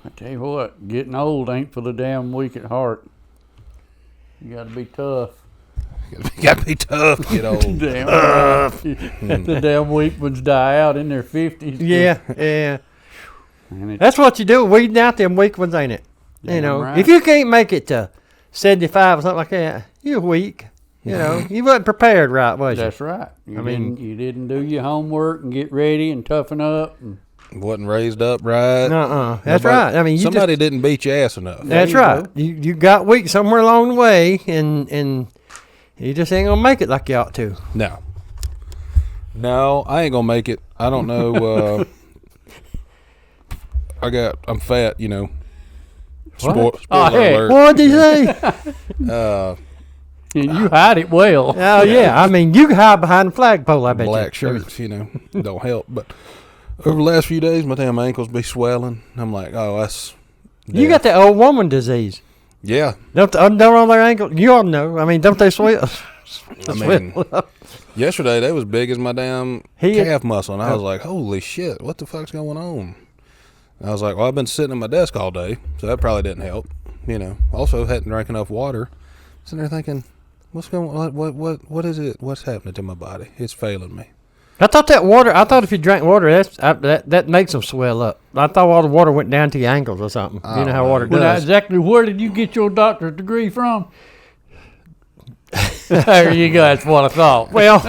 I tell you what, getting old ain't for the damn weak at heart. You got to be tough. You got to be tough to get old. Damn right. The damn weak ones die out in their 50s. Yeah. That's what you do, weeding out them weak ones, ain't it? You know, right. if you can't make it to 75 or something like that, you're weak. You know, you wasn't prepared right, was you? That's right. You didn't do your homework and get ready and toughen up. And Wasn't raised up right. That's right. I mean, somebody didn't beat your ass enough. That's right. You got weak somewhere along the way, and you just ain't gonna make it like you ought to. No, I ain't gonna make it. I don't know. I'm fat, you know. Spoiler alert. What'd he say? And you hide it well. Oh, yeah. I mean, you can hide behind the flagpole, I bet Black shirts, you know, don't help. But over the last few days, my damn ankles be swelling. I'm like, oh, that's death. You got that old woman disease. Yeah. Don't on their ankles? You all know. I mean, don't they swell? Yesterday, they was big as my damn calf muscle. And I was like, holy shit, what the fuck's going on? And I was like, well, I've been sitting at my desk all day, so that probably didn't help. You know, also hadn't drank enough water. Sitting there thinking, what's going on? What is it? What's happening to my body? It's failing me. I thought if you drank water, that makes them swell up. I thought all the water went down to your ankles or something. You know how water does. Well, exactly. Where did you get your doctorate degree from? There you go. That's what I thought. Well,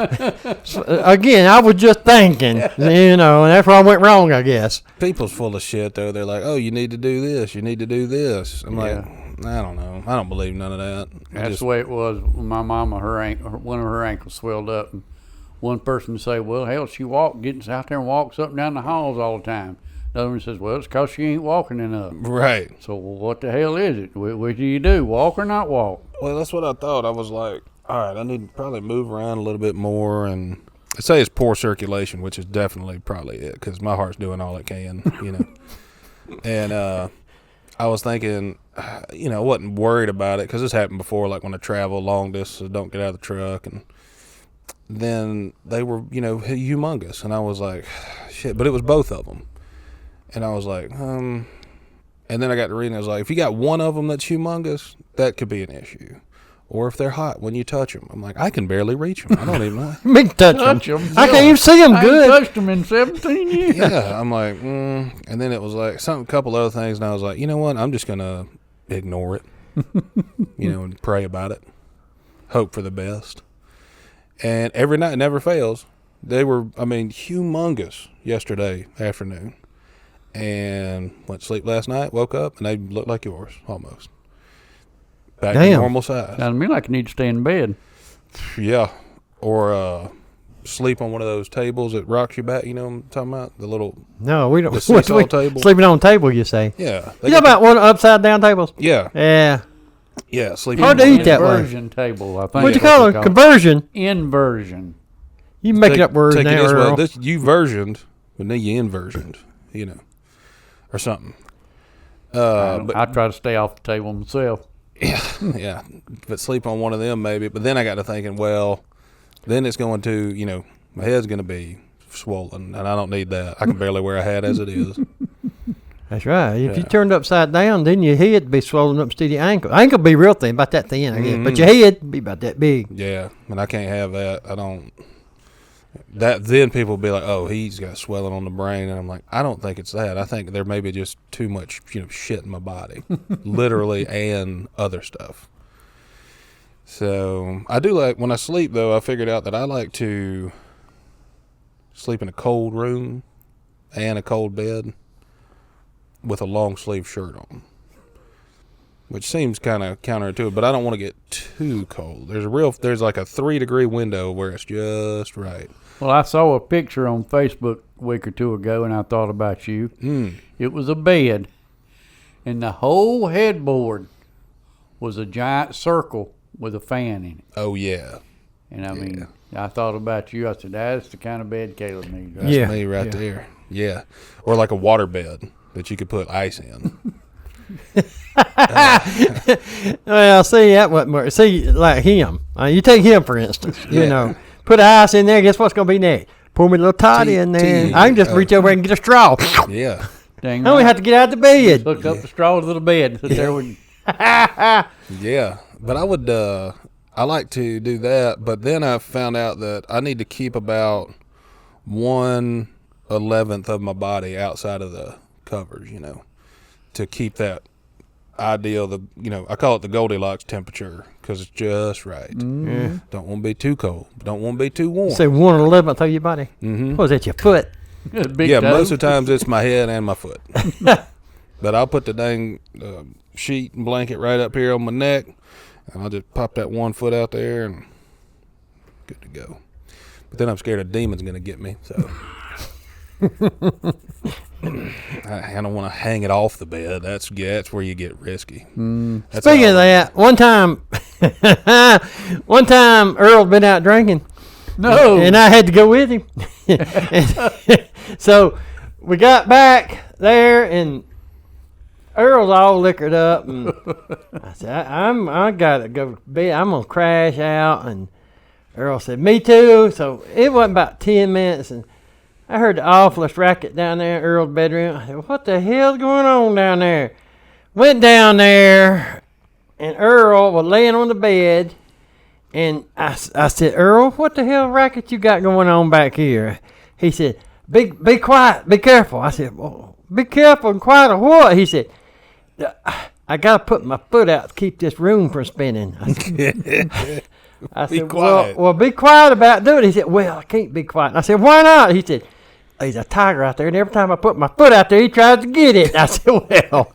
again, I was just thinking, you know, and that's where I went wrong, I guess. People's full of shit, though. They're like, oh, you need to do this. You need to do this. I'm like, I don't know. I don't believe none of that. That's the way it was. My mama, one of her ankles swelled up. And one person would say, well, hell, she gets out there and walks up and down the halls all the time. The other one says, well, it's because she ain't walking enough. Right. So what the hell is it? What do you do, walk or not walk? Well, that's what I thought. I was like, all right, I need to probably move around a little bit more. And they say it's poor circulation, which is definitely probably it, because my heart's doing all it can, you know. And I was thinking, you know, I wasn't worried about it, because this happened before, like when I travel long distance, don't get out of the truck. And then they were, you know, humongous. And I was like, shit, but it was both of them. And I was like, and then I got to reading, I was like, if you got one of them that's humongous, that could be an issue. Or if they're hot when you touch them. I'm like, I can barely reach them. I don't even know. Me touch them. I can't even see them good. I ain't touched them in 17 years. Yeah, I'm like, and then it was like a couple other things, and I was like, you know what? I'm just going to ignore it, you know, and pray about it. Hope for the best. And every night, never fails. They were, humongous yesterday afternoon. And went to sleep last night, woke up, and they looked like yours, almost. Back to normal size. Sounds to me like you need to stay in bed. Yeah. Or sleep on one of those tables that rocks you back, you know what I'm talking about? The little... No, we don't. The seesaw table. Sleeping on a table, you say? Yeah. You know about one upside-down tables? Yeah. Yeah. Yeah, sleeping hard to eat that way. Inversion table, I think. What'd you call it? Conversion? Inversion. You make it up words now, Earl. This you versioned, but then you inversioned, you know, or something. But I try to stay off the table myself. Yeah, but sleep on one of them maybe. But then I got to thinking, well, then it's going to, you know, my head's going to be swollen, and I don't need that. I can barely wear a hat as it is. That's right. If you turned upside down, then your head be swollen up to your ankle. Ankle be real thin, about that thin, I guess. But your head be about that big. Yeah, and I can't have that. I don't. Then people will be like, oh, he's got swelling on the brain. And I'm like, I don't think it's that. I think there may be just too much, you know, shit in my body, literally, and other stuff. So I do like, when I sleep, though, I figured out that I like to sleep in a cold room and a cold bed with a long sleeve shirt on, which seems kind of counterintuitive, but I don't want to get too cold. There's like a 3-degree window where it's just right. Well, I saw a picture on Facebook a week or two ago, and I thought about you. It was a bed, and the whole headboard was a giant circle with a fan in it. Oh, yeah. And I thought about you. I said, that's the kind of bed Caleb needs. Right? That's me right there. Yeah. Or like a water bed that you could put ice in. Well, see, that wasn't more. See, like him. You take him, for instance. You know. Put ice in there, guess what's going to be next? Pour me a little toddy in there. I can just reach over and get a straw. Yeah. Dang I only right. have to get out of the bed. Hook up the straw to the bed and sit there with. Yeah, but I like to do that, but then I found out that I need to keep about 1/11 of my body outside of the covers, to keep that ideal, I call it the Goldilocks temperature because it's just right. Yeah. Don't want to be too cold, don't want to be too warm. Say 1/11 of your body. Mm-hmm. What was that, your foot? Big Yeah, toe. most of the times it's my head and my foot. But I'll put the dang sheet and blanket right up here on my neck, and I'll just pop that 1 foot out there and good to go. But then I'm scared a demon's going to get me, so I don't want to hang it off the bed. That's where you get risky. That's Speaking how- of that, one time Earl been out drinking. No. And I had to go with him. So we got back there, and Earl's all liquored up, and I said, I gotta go to bed. I'm gonna crash out. And Earl said, me too. So it wasn't about 10 minutes, and I heard the awfulest racket down there in Earl's bedroom. I said, what the hell's going on down there? Went down there, and Earl was laying on the bed, and I said, Earl, what the hell racket you got going on back here? He said, be quiet, be careful. I said, well, be careful and quiet or what? He said, I got to put my foot out to keep this room from spinning. I said, Be quiet. Well, be quiet about doing it. He said, well, I can't be quiet. And I said, why not? He said, there's a tiger out there, and every time I put my foot out there, he tries to get it. I said, well,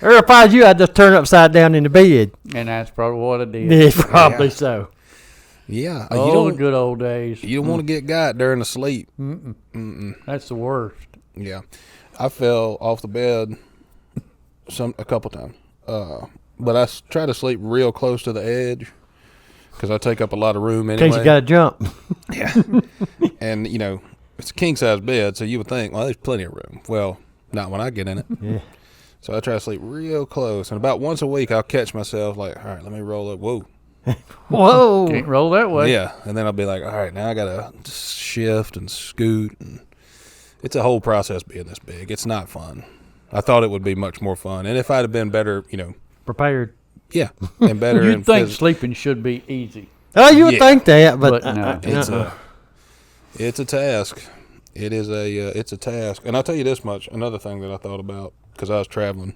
Earl, if I was you, I'd just turn upside down in the bed. And that's probably what I did. Yeah, probably so. Yeah, Oh, the good old days. You don't want to get got during the sleep. That's the worst. Yeah, I fell off the bed a couple times, but I try to sleep real close to the edge because I take up a lot of room In anyway. case you got to jump. Yeah, and it's a king size bed, so you would think, well, there's plenty of room. Well, not when I get in it. Yeah. So I try to sleep real close, and about once a week I'll catch myself like, all right, let me roll up. Whoa. Whoa. Can't roll that way. Yeah, and then I'll be like, all right, now I gotta shift and scoot, and it's a whole process being this big. It's not fun. I thought it would be much more fun, and if I'd have been better, Prepared. yeah, and better. You'd in think phys- sleeping should be easy. Oh, you would Yeah. think that, but, But no. it's a task. It is it's a task, and I'll tell you this much. Another thing that I thought about because I was traveling.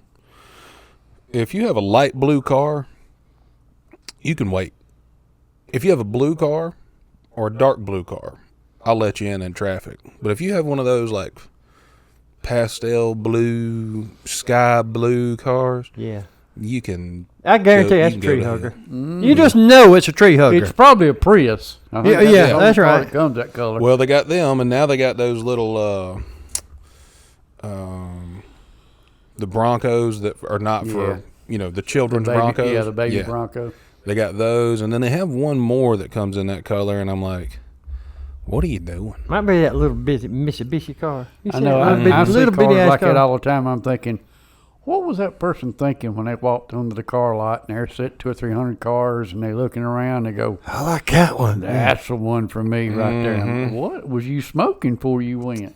If you have a light blue car, you can wait. If you have a blue car or a dark blue car, I'll let you in traffic. But if you have one of those like pastel blue, sky blue cars, yeah. you can. I guarantee you that's a can go tree to hugger. hell. You just know it's a tree hugger. It's probably a Prius. I think Yeah, the only that's car right. that comes that color. Well, they got them, and now they got those little the Broncos that are not for the children's baby, Broncos. Yeah, the baby Bronco. They got those, and then they have one more that comes in that color, and I'm like, what are you doing? Might be that little bitty Mitsubishi car. You I see know. that I see little cars bitty ass like car? that all the time. I'm thinking, what was that person thinking when they walked onto the car lot and there's 200 or 300 cars and they're looking around? They go, I like that one. "That's the one for me right there." I'm like, what was you smoking before you went?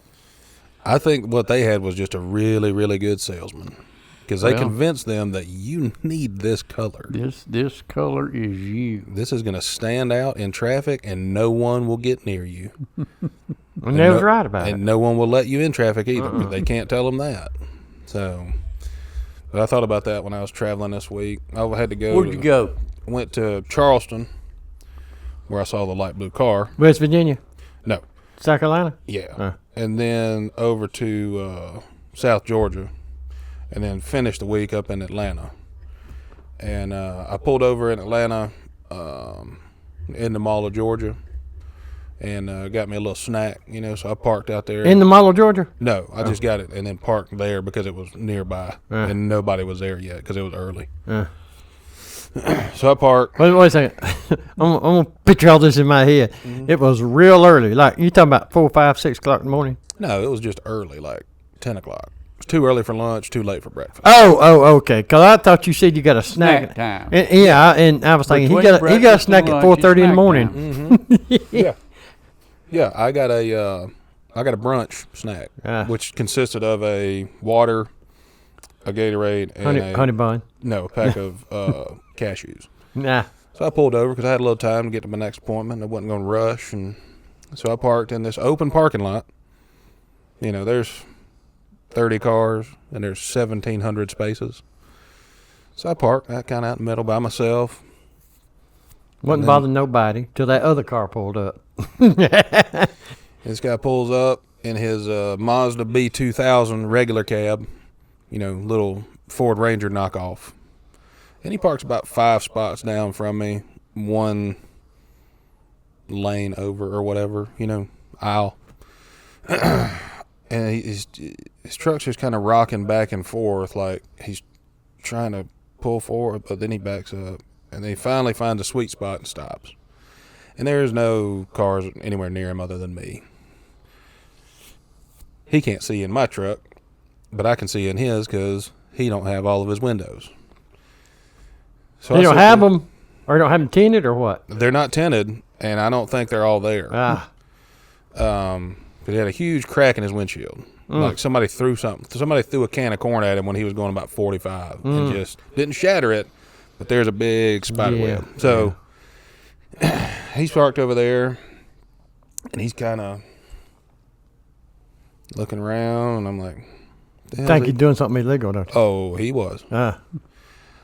I think what they had was just a really, really good salesman because they Well, convinced them that you need this color. This color is you. This is going to stand out in traffic, and no one will get near you. And they was right about it. And no one will let you in traffic either. They can't tell them that. So, but I thought about that when I was traveling this week. I had to go. Where'd you go? Went to Charleston, where I saw the light blue car. West Virginia, No, South Carolina. yeah, and then over to South Georgia, and then finished the week up in Atlanta. And I pulled over in Atlanta, in the Mall of Georgia, and got me a little snack, so I parked out there. In the Mall of Georgia. No, I just got it and then parked there because it was nearby, and nobody was there yet because it was early. So I parked. Wait a second. I'm gonna picture all this in my head. It was real early. Like you talking about 4, 5, 6 o'clock in the morning. No, it was just early, like 10 o'clock. It's too early for lunch, too late for breakfast. Oh, okay. Cause I thought you said you got a snack. Snack time. And, yeah, and I was thinking he got a breakfast snack and at lunch, 4:30 in the snack morning. Yeah, I got a I got a brunch snack, Ah. which consisted of a water, a Gatorade, and Honey bun. a pack of cashews. Nah. So I pulled over because I had a little time to get to my next appointment. I wasn't going to rush, and so I parked in this open parking lot. You know, there's 30 cars, and there's 1,700 spaces. So I parked kind of out in the middle by myself. Wasn't bothering nobody till that other car pulled up. This guy pulls up in his Mazda B2000 regular cab, little Ford Ranger knockoff. And he parks about 5 spots down from me, 1 lane over or whatever, aisle. And his truck's just kind of rocking back and forth like he's trying to pull forward, but then he backs up. And then he finally finds a sweet spot and stops. And there's no cars anywhere near him other than me. He can't see in my truck, but I can see in his because he don't have all of his windows. So You don't have them, or you don't have them tinted, or what? They're not tinted, and I don't think they're all there. Ah. But he had a huge crack in his windshield. Like somebody threw something. Somebody threw a can of corn at him when he was going about 45 and just didn't shatter it, but there's a big spider web. So he's parked over there, and he's kind of looking around, and I'm like, Think he's doing something illegal, don't you? oh, he was. Ah.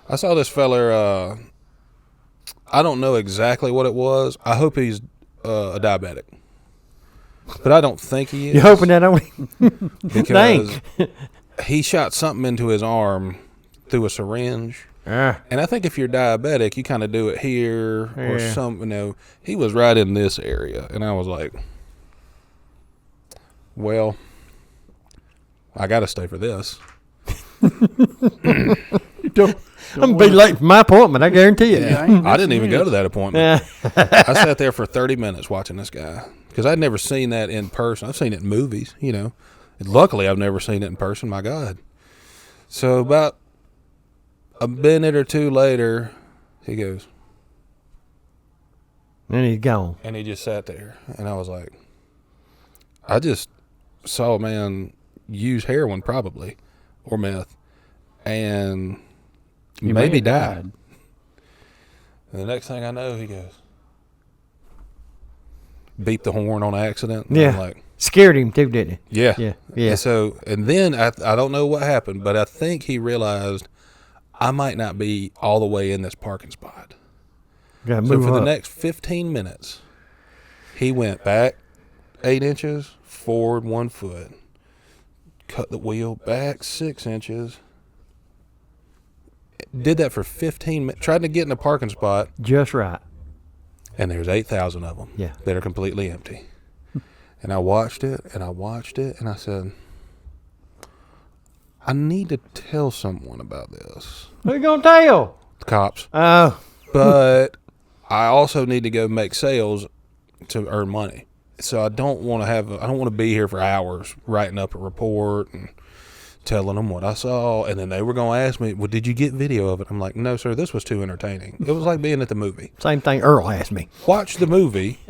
I saw this feller, I don't know exactly what it was. I hope he's a diabetic. But I don't think he is. You hoping that only? Because he shot something into his arm through a syringe. Ah. And I think if you're diabetic, you kind of do it here or something. He was right in this area. And I was like, well, I got to stay for this. I'm going to be late for my appointment, I guarantee you. I didn't even go to that appointment. I sat there for 30 minutes watching this guy because I'd never seen that in person. I've seen it in movies, And luckily, I've never seen it in person. My God. So about a minute or two later, he goes. And he's gone. And he just sat there. And I was like, I just saw a man use heroin probably or meth and maybe died. And the next thing I know, he goes, beep the horn on accident. And I'm like, scared him too, didn't he? Yeah. Yeah. And then I don't know what happened, but I think he realized I might not be all the way in this parking spot. So for the next 15 minutes, he went back 8 inches, forward 1 foot, cut the wheel back 6 inches. Did that for 15 minutes. Tried to get in a parking spot. Just right. And there's 8,000 of them that are completely empty. And I watched it, and I said, I need to tell someone about this. Who you going to tell? The cops. Oh. But I also need to go make sales to earn money. So I don't want to be here for hours writing up a report and telling them what I saw. And then they were going to ask me, well, did you get video of it? I'm like, no, sir, this was too entertaining. It was like being at the movie. Same thing Earl asked me. Watch the movie.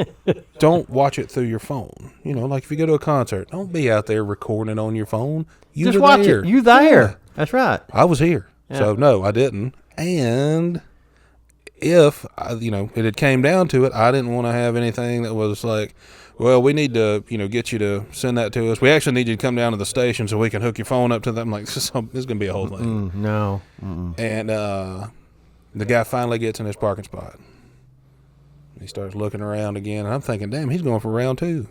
Don't watch it through your phone. Like if you go to a concert, don't be out there recording it on your phone. Just watch it. You there. Yeah. That's right. I was here. Yeah. So, no, I didn't. And if, it had came down to it, I didn't want to have anything that was like, well, we need to, get you to send that to us. We actually need you to come down to the station so we can hook your phone up to them. I'm like, this is going to be a whole thing. No. And the guy finally gets in his parking spot. He starts looking around again, and I'm thinking, damn, he's going for round 2.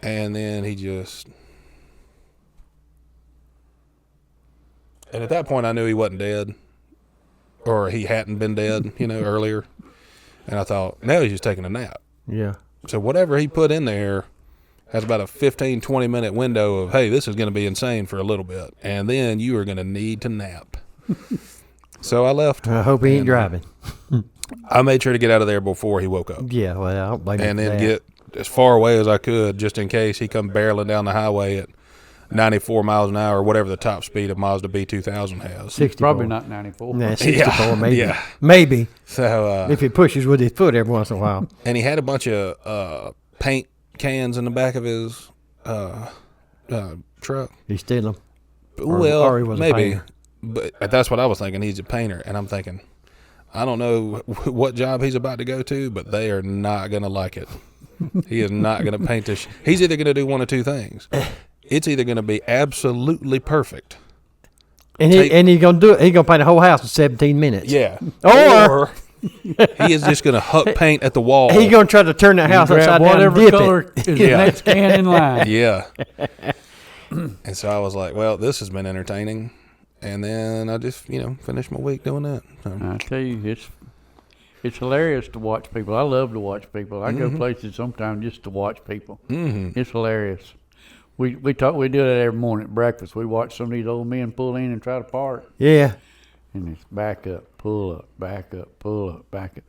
And then he just... And at that point, I knew he wasn't dead. Or he hadn't been dead, earlier. And I thought, now he's just taking a nap. Yeah. So whatever he put in there has about a 15, 20-minute window of, hey, this is going to be insane for a little bit. And then you are going to need to nap. So I left. I hope he ain't driving. I made sure to get out of there before he woke up. Yeah, well, I don't blame you. And then get as far away as I could just in case he come barreling down the highway at 94 miles an hour, or whatever the top speed of Mazda B2000 has. 64. Probably not 94. Yeah, 64 maybe. Yeah. Maybe. So if he pushes with his foot every once in a while. And he had a bunch of paint cans in the back of his truck. He steal them. Well, or he was a maybe. painter. But that's what I was thinking. He's a painter. And I'm thinking, I don't know what job he's about to go to, but they are not going to like it. He is not going to paint this. He's either going to do one of two things. It's either going to be absolutely perfect. And he's going to do it. He's going to paint the whole house in 17 minutes. Yeah. Or he is just going to paint at the wall. he's going to try to turn that house upside down and whatever dip color it. is the next can in line. Yeah. And so I was like, well, this has been entertaining. And then I just, finished my week doing that. So. I tell you, it's hilarious to watch people. I love to watch people. I go places sometimes just to watch people. Mm-hmm. It's hilarious. We do it every morning at breakfast. We watch some of these old men pull in and try to park. Yeah. And it's back up, pull up, back up, pull up, back up.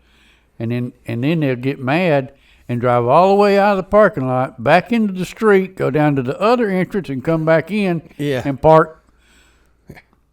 And then they'll get mad and drive all the way out of the parking lot, back into the street, go down to the other entrance and come back in and park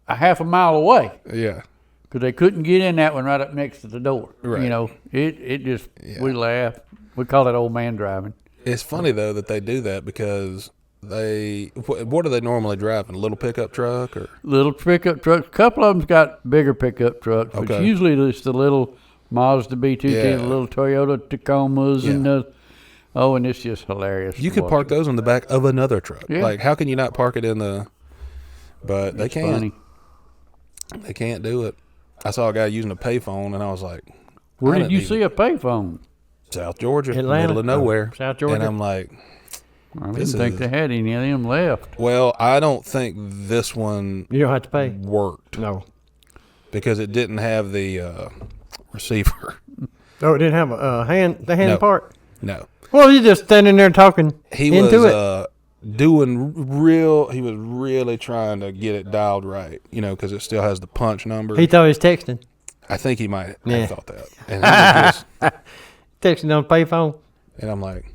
a half a mile away. Yeah. Because they couldn't get in that one right up next to the door. Right. It just, we laugh. We call it old man driving. It's funny, though, that they do that because what are they normally driving? A little pickup truck or? Little pickup trucks. A couple of them's got bigger pickup trucks. But Okay. usually it's the little Mazda B210, the little Toyota Tacomas, and it's just hilarious. You could park those on the back of another truck. Yeah. Like, how can you not park it in the? But they can't. Funny. They can't do it. I saw a guy using a payphone, and I was like, Where did you see a payphone? South Georgia, Atlanta? middle of nowhere. South Georgia. And I'm like, I didn't think they had any of them left. well, I don't think this one You don't have to pay. worked No. because it didn't have the receiver. Oh, it didn't have a hand No. part? No. Well, you just standing there talking He into was it. he was really trying to get it dialed right, because it still has the punch number. He thought he was texting. I think he might Yeah. have thought that. And, he was just, Texting on payphone. and I'm like,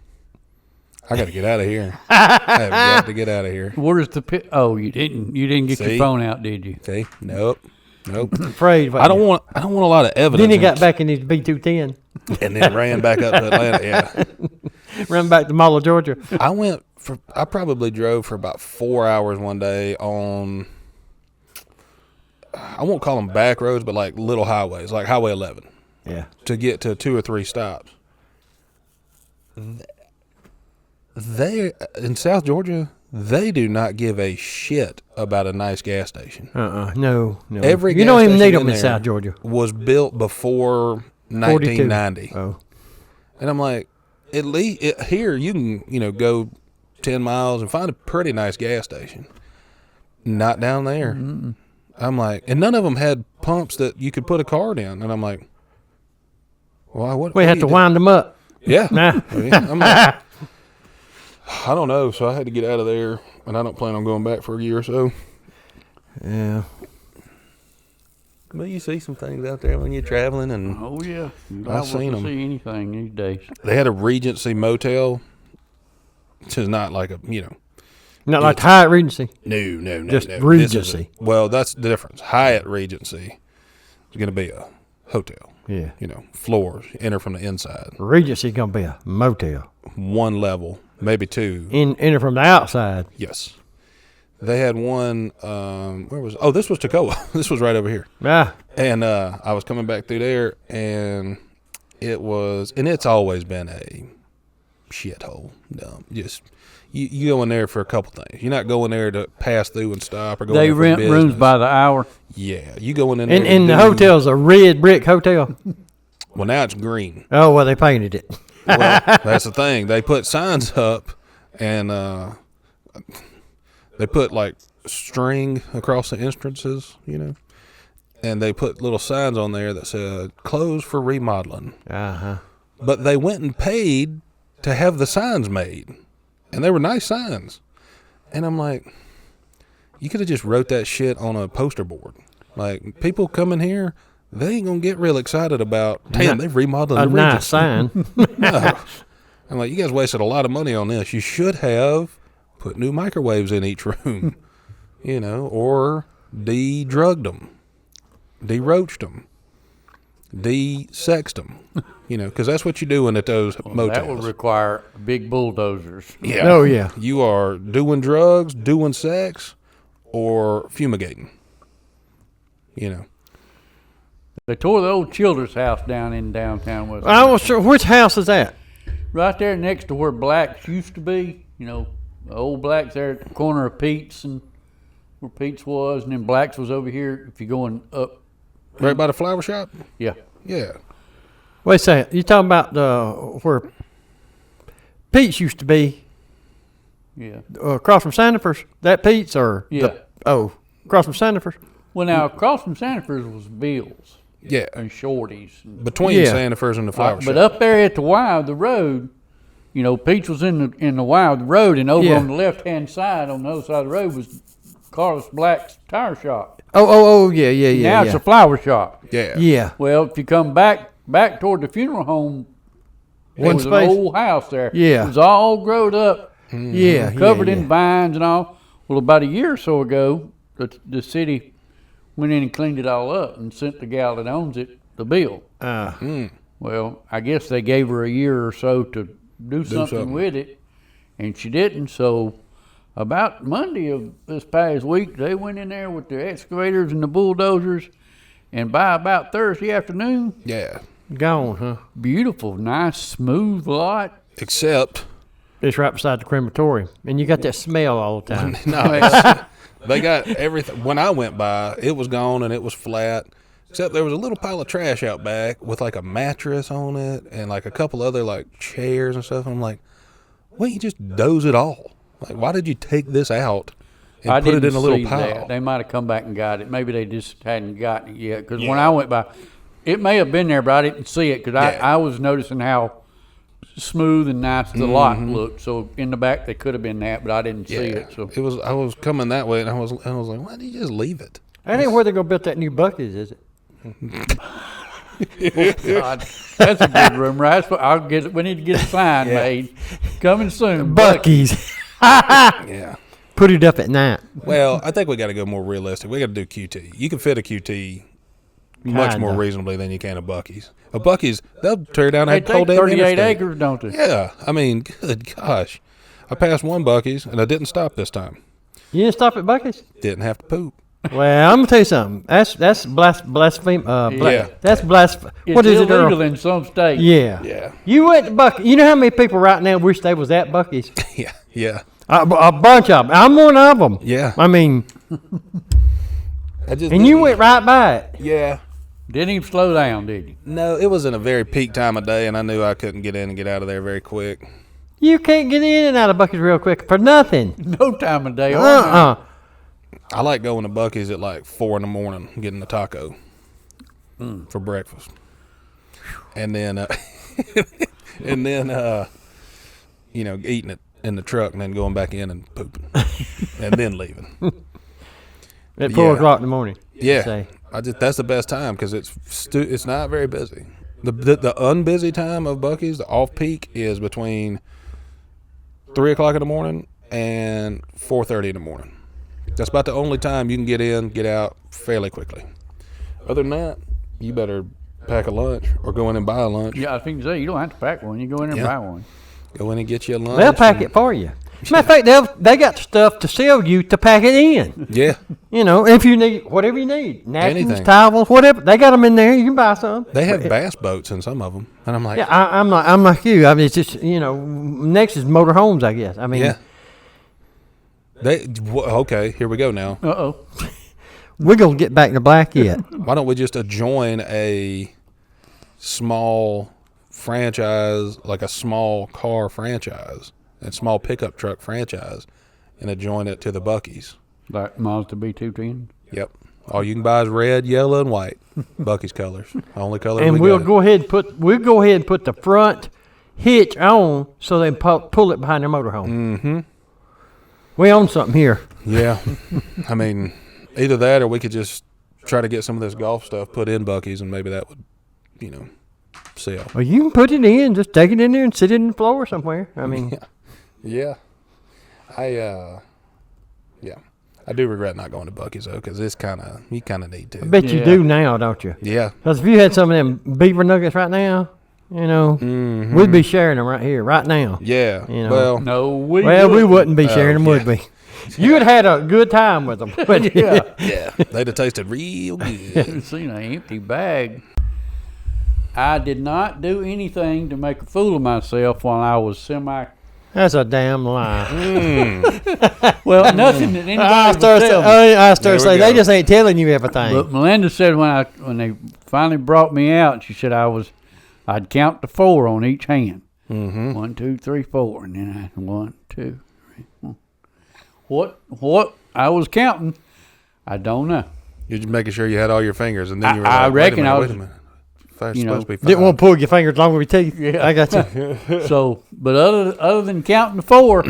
I got to get out of here. I have got to get out of here. Where's the pit? Oh, you didn't get See? your phone out, did you? See? Nope. Afraid. I don't want a lot of evidence. Then he got back in his B210. and then ran back up to Atlanta. Yeah. Run back to Mall of Georgia. I probably drove for about 4 hours one day on, I won't call them back roads, but like little highways, like Highway 11. Yeah. To get to 2 or 3 stops. They, in South Georgia, they do not give a shit about a nice gas station. No. Every you gas don't even station need them in there South Georgia. was built before 42. 1990. Oh. And I'm like, at least here you can, go 10 miles and find a pretty nice gas station. Not down there. Mm-mm. I'm like, and none of them had pumps that you could put a card in. And I'm like, why? We had to wind them up. Yeah. Nah. I'm like, I don't know. So I had to get out of there, and I don't plan on going back for a year or so. Yeah. But you see some things out there when you're traveling, and Oh yeah, I've seen them. See anything these days? They had a Regency motel, which is not like a Not like Hyatt Regency. No. Just no. Regency. Well, that's the difference. Hyatt Regency is going to be a hotel. Yeah. Floors. Enter from the inside. Regency gonna be a motel. 1 level, maybe 2. Enter from the outside. Yes. They had one. Where was? Oh, this was Toccoa. This was right over here. Ah. And I was coming back through there, and it's always been a shithole. Just you go in there for a couple things. You're not going there to pass through and stop or go. They in there for rent business. rooms by the hour. Yeah, you going in there. And the hotel's a red brick hotel. Well, now it's green. Oh, well, they painted it. Well, that's the thing. They put signs up, and they put like string across the entrances, and they put little signs on there that said "closed for remodeling." Uh-huh. But they went and paid to have the signs made, and they were nice signs. And I'm like, you could have just wrote that shit on a poster board. Like, people coming here, they ain't gonna get real excited about. Damn, they've remodeled A the nice Regency. sign. No. I'm like, you guys wasted a lot of money on this. You should have put new microwaves in each room, or de-drugged them, de-roached them. de-sexed them. Because that's what you're doing at those motels. That would require big bulldozers. Yeah. Oh, yeah. You are doing drugs, doing sex, or fumigating. They tore the old Childers house down in downtown West. I was sure. Which house is that? Right there next to where Black's used to be. The old Black's there at the corner of Pete's and where Pete's was, and then Black's was over here. If you're going up, Right by the flower shop? yeah. Yeah. Wait a second. You talking about where Pete's used to be? Yeah. Across from Sandifer's? That Pete's or? Yeah. Across from Sandifer's? Well, now across from Sandifer's was Bill's Yeah. and Shorty's. Between Yeah. Sandifer's and the flower shop. But up there at the Y of the road, Pete's was in the Y of the road, and over Yeah. on the left-hand side, on the other side of the road, was Carlos Black's tire shop. Yeah. Now it's a flower shop. Yeah. Yeah. Well, if you come back toward the funeral home, there One was space. an old house there. Yeah. It was all growed up, Yeah. covered yeah, in vines and all. Well, about a year or so ago, the city went in and cleaned it all up and sent the gal that owns it the bill. Well, I guess they gave her a year or so to do something with it, and she didn't. So about Monday of this past week, they went in there with the excavators and the bulldozers, and by about Thursday afternoon, Yeah. Gone, huh? beautiful, nice, smooth lot. Except, It's right beside the crematorium. And you got that smell all the time. they got everything. When I went by, it was gone and it was flat. Except there was a little pile of trash out back with like a mattress on it and like a couple other like chairs and stuff. And I'm like, why don't you just doze it all? Like, why did you take this out and I put it didn't in a little see pile? that. They might have come back and got it. Maybe they just hadn't gotten it yet. Because when I went by, it may have been there, but I didn't see it because I was noticing how smooth and nice the lot looked. So in the back they could have been that, but I didn't see it. So it was. I was coming that way, and I was like, why didn't you just leave it? That ain't where they're going to build that new Buc-ee's, is it? God, that's a big rumor. I'll get it. We need to get a sign made. Coming soon. Buc-ee's. Yeah. Put it up at night. Well, I think we got to go more realistic. We got to do QT. You can fit a QT much more reasonably than you can a Buc-ee's. A Buc-ee's, they'll tear down They that whole take damn 38 interstate. acres, don't they? Yeah, I mean, good gosh. I passed one Buc-ee's, and I didn't stop this time. You didn't stop at Buc-ee's? Didn't have to poop. Well, I'm gonna tell you something. That's blasphemy. Yeah. That's blasphemy. It's What is it, illegal Earl? in some states. Yeah. Yeah. You went to Buc. You know how many people right now wish they was at Buc-ee's? Yeah. A bunch of them. I'm one of them. Yeah. I mean, I just and you went right by it. Yeah. Didn't even slow down, did you? No, it was in a very peak time of day, and I knew I couldn't get in and get out of there very quick. You can't get in and out of Buc-ee's real quick for nothing. No time of day. I like going to Buc-ee's at like 4 a.m, getting a taco for breakfast, and then eating it in the truck, and then going back in and pooping, and then leaving. At 4 o'clock in the morning. Yeah, Say. that's the best time because it's not very busy. The unbusy time of Buc-ee's, the off peak, is between 3 o'clock in the morning and 4:30 in the morning. That's about the only time you can get in, get out fairly quickly. Other than that, you better pack a lunch or go in and buy a lunch. Yeah, I think so. You don't have to pack one. You go in there and buy one. Go in and get you a lunch. They'll pack it for you. Matter of fact, they got stuff to sell you to pack it in. Yeah. You know, if you need whatever you need, napkins, Anything. towels, whatever, they got them in there. You can buy some. They have bass boats in some of them, and I'm like, Yeah, I'm like you. I mean, it's just next is motorhomes, I guess. I mean, yeah. Okay, here we go now. Uh-oh. we're gonna get back to black yet. Why don't we just join a small franchise, like a small car franchise, and small pickup truck franchise, and adjoin it to the Buc-ee's? Like Mazda B210. Yep. All you can buy is red, yellow, and white. Buc-ee's colors. Only color. And we'll go ahead and put the front hitch on so they can pull it behind their motorhome. Mm-hmm. We own something here. Yeah. I mean, either that or we could just try to get some of this golf stuff put in Buc-ee's, and maybe that would, sell. Well, you can put it in, just take it in there and sit it in the floor somewhere. I mean, Yeah. I do regret not going to Buc-ee's though, because you kind of need to. I bet you do now, don't you? Yeah. Because if you had some of them beaver nuggets right now, we'd be sharing them right here, right now. Yeah. Well, No, we wouldn't be sharing them, would we? You would have had a good time with them. Yeah. They'd have tasted real good. Seen an empty bag. I did not do anything to make a fool of myself while I was That's a damn lie. Well, nothing that anybody I would tell me. start saying they just ain't telling you everything. But Melinda said when they finally brought me out, she said I'd count to 4 on each hand. 1, 2, 3, 4, and then 1, 2, 3, 4. What I was counting, I don't know. You're just making sure you had all your fingers, and then you were I like, reckon wait I a was. minute. Supposed You know, to be 5. Didn't want to pull your fingers along with your teeth. Yeah. I got you. So, but other than counting to 4,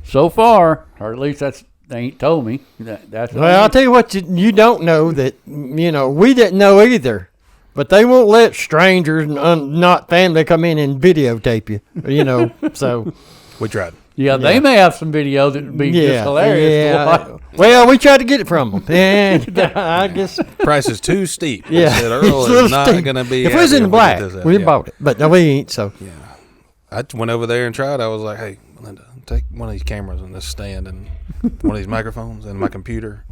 so far, or at least they ain't told me. That's Well, I'll tell you what you don't know that, we didn't know either. But they won't let strangers and not family come in and videotape you, so. We tried. Yeah, they may have some video that would be just hilarious to watch. Well, we tried to get it from them. And I guess. Price is too steep. Yeah. Said Earl It's a little is not steep. going to be. If it was in the black, we bought it. But no, we ain't, so. Yeah. I went over there and tried. I was like, hey, Melinda, take one of these cameras and this stand and one of these microphones and my computer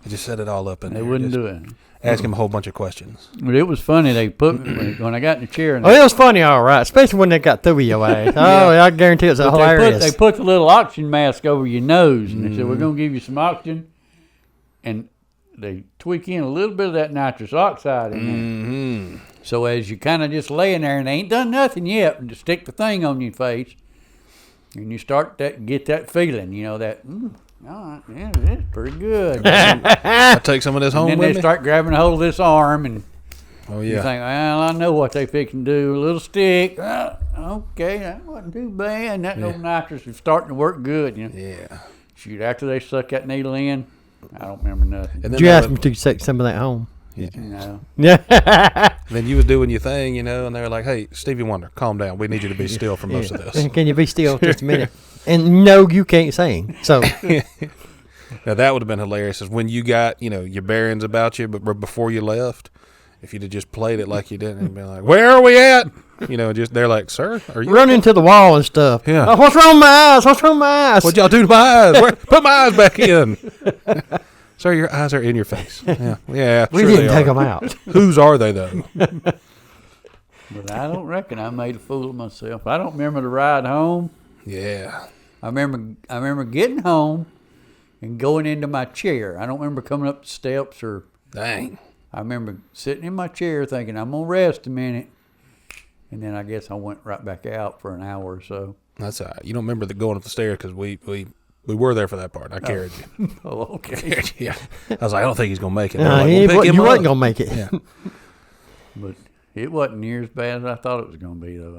and just set it all up in there. They wouldn't do it. Ask him a whole bunch of questions. But it was funny. They put when I got in the chair. And Oh, it was funny, all right, especially when they got through with your ass. Oh, I guarantee it's hilarious. They put the little oxygen mask over your nose, and they said, we're going to give you some oxygen. And they tweak in a little bit of that nitrous oxide in there. So as you kind of just laying there, and they ain't done nothing yet, and just stick the thing on your face, and you start get that feeling, that, all right, yeah, it's pretty good. I take some of this home And then with they me. start grabbing a hold of this arm, and Oh you yeah. think, well, I know what they fixing to do. A little stick. Okay, that wasn't too bad. That little nitrous is starting to work good. Yeah. Shoot, after they suck that needle in, I don't remember nothing. And Did you ask them to take some of that home? No. Yeah. then you was doing your thing, and they were like, "Hey, Stevie Wonder, calm down. We need you to be still for most of this." Can you be still just a minute? And no, you can't sing. So Now that would have been hilarious. Is when you got your bearings about you, but before you left, if you'd have just played it like you did, and been like, "Where are we at?" Just they're like, "Sir, are you run into the wall and stuff. Yeah. Oh, what's wrong with my eyes? What's wrong with my eyes? What'd y'all do to my eyes? Put my eyes back in." Sir, your eyes are in your face. Yeah. We sure didn't they take are. them out. Whose are they though? But I don't reckon I made a fool of myself. I don't remember the ride home. Yeah. I remember getting home and going into my chair. I don't remember coming up the steps or. Dang. I remember sitting in my chair thinking, I'm going to rest a minute. And then I guess I went right back out for an hour or so. That's all right. You don't remember going up the stairs because we were there for that part. I carried you. Oh, okay. Yeah. I was like, I don't think he's going to make it. No, Like, you "We'll pick him wasn't up." going to make it. Yeah. But it wasn't near as bad as I thought it was going to be, though.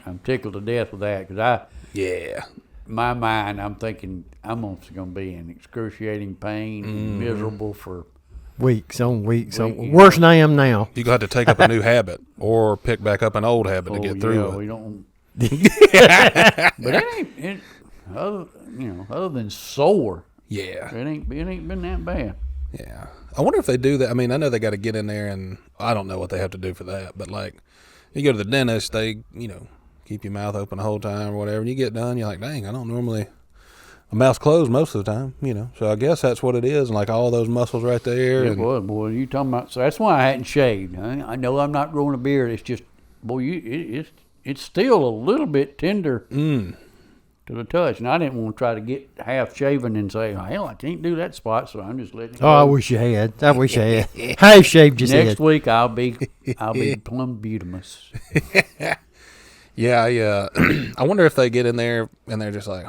I'm tickled to death with that because Yeah. my mind, I'm thinking I'm going to be in excruciating pain, miserable for. Weeks on weeks on. Week, Worse than I am now. You got to take up a new habit or pick back up an old habit to get through We it. don't. But other than sore, Yeah. it ain't been that bad. Yeah. I wonder if they do that. I mean, I know they got to get in there, and I don't know what they have to do for that. But, like, you go to the dentist, they, keep your mouth open the whole time or whatever. And you get done, you're like, dang, I don't normally. My mouth's closed most of the time, So I guess that's what it is. And, like, all those muscles right there. It and, was, boy. You talking about? So that's why I hadn't shaved. I know I'm not growing a beard. It's just, boy, it's still a little bit tender to the touch. And I didn't want to try to get half shaven and say, hell, I can't do that spot. So I'm just letting it go. Oh, I wish you had. I wish I had. Half shaved your Next head. week I'll be plumb beautimous. Yeah, I wonder if they get in there and they're just like,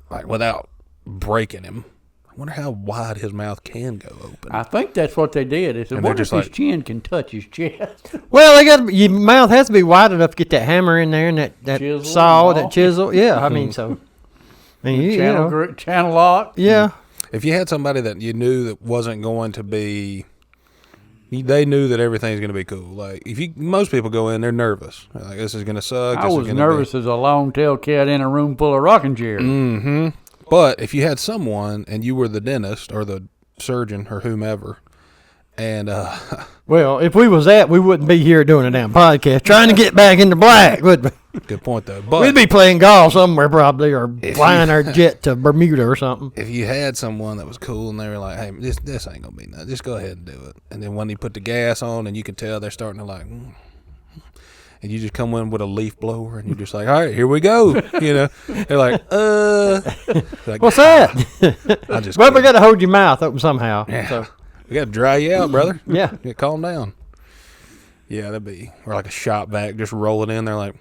like, without breaking him, I wonder how wide his mouth can go open. I think that's what they did. They said, And what they're if just his like- chin can touch his chest? Well, your mouth has to be wide enough to get that hammer in there and that Chisel saw, and all. that chisel. Yeah, I mean, so. I mean, Channel lock. Yeah. If you had somebody that you knew that wasn't going to be, they knew that everything's going to be cool. Like most people go in, they're nervous. They're like, this is going to suck. I was nervous as a long-tailed cat in a room full of rocking chairs. But if you had someone and you were the dentist or the surgeon or whomever, and Well, if we was that, we wouldn't be here doing a damn podcast trying to get back into black, would we? good point though. But We'd be playing golf somewhere probably, or flying our jet to Bermuda or something. if you had someone that was cool and they were like, "Hey, this ain't gonna be nothing. Just go ahead and do it," and then when you put the gas on and you can tell they're starting to like. And you just come in with a leaf blower, and you're just like, "All right, here we go." You know, they're like, like, What's that? I just Well, we couldn't. got to hold your mouth open somehow. Yeah. So, We got to dry you out, brother. yeah. Calm down. Yeah, that'd be or like a shop vac just rolling in. They're like,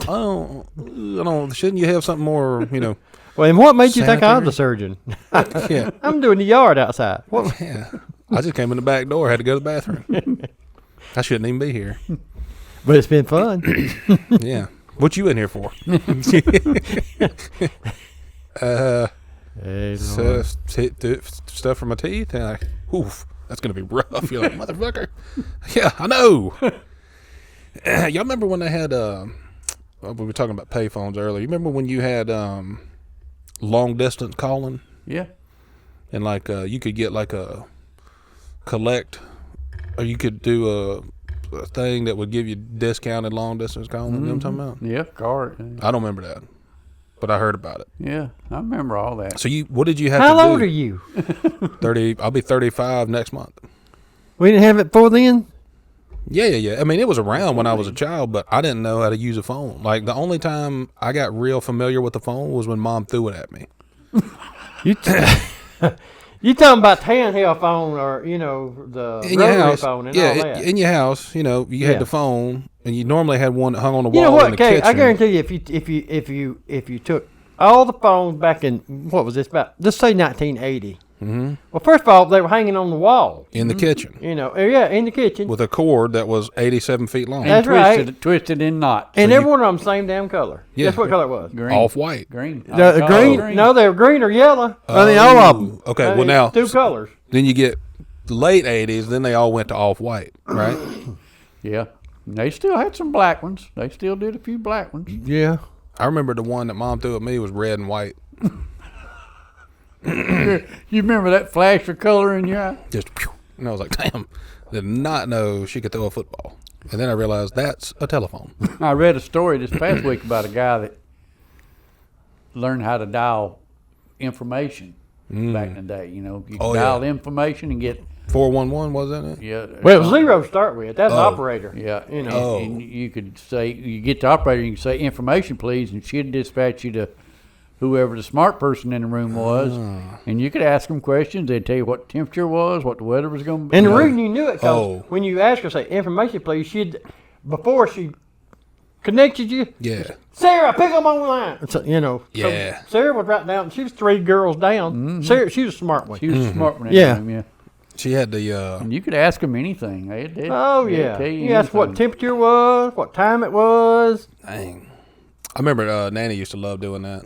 I don't. Shouldn't you have something more? You know. Well, and what made you think I was Sanitary? the surgeon? Yeah. I'm doing the yard outside. What? Yeah. I just came in the back door. Had to go to the bathroom. I shouldn't even be here. But it's been fun. Yeah. What you in here for? Hey, So, stuff from my teeth, and like, oof, that's gonna be rough. You're like, motherfucker. Yeah, I know. Y'all remember when they had? We were talking about payphones earlier. You remember when you had long distance calling, Yeah. and like you could get like a collect, or you could do a thing that would give you discounted long distance calling. You know what I'm talking about? Yeah. Car. I don't remember that, but I heard about it. Yeah. I remember all that. So what did you have how to do? old are you? 30. I'll be 35 next month. We didn't have it before then? Yeah. I mean, it was around when I was a child, but I didn't know how to use a phone. Like, the only time I got real familiar with the phone was when Mom threw it at me. You talking about the handheld phone or, the In your rotary house. phone and Yeah, all that. in your house, you Yeah. had the phone, and you normally had one that hung on the wall You know in what, the Kay? kitchen. I guarantee you, if you took all the phones back in, what was this about? Let's say 1980. Mm-hmm. Well, first of all, they were hanging on the wall. In the kitchen. Yeah, in the kitchen. With a cord that was 87 feet long. That's right. Twisted in knots. And every one of them same damn color. Yeah. Guess what color it was? Green. Off-white. Green. The Oh, green. No, they were green or yellow. I mean, all of them. Okay, well now, two colors. then you get late 80s, then they all went to off-white, right? Yeah. They still had some black ones. They still did a few black ones. Yeah. I remember the one that Mom threw at me was red and white. You remember that flash of color in your eye? Just, phew, and I was like, damn, did not know she could throw a football. And then I realized that's a telephone. I read a story this past week about a guy that learned how to dial information back in the day. You could dial information and get 411, wasn't it? yeah. Well, it was zero to start with. That's an operator. Yeah, Oh. and you could say you get the operator, and you can say information, please, and she'd dispatch you to whoever the smart person in the room was, and you could ask them questions. They'd tell you what the temperature was, what the weather was going to be. And the reason you knew it, because Oh. when you asked her, say, information, please, before she connected you, Yeah. Sarah, pick up on the line. So, Yeah. So Sarah would write down. She was 3 girls down. Sarah, she was a smart one. She was a smart one. In Yeah. the room, yeah. She had the, And you could ask them anything. They'd Oh, they'd yeah. tell you You asked what anything. temperature was, what time it was. dang. I remember Nanny used to love doing that.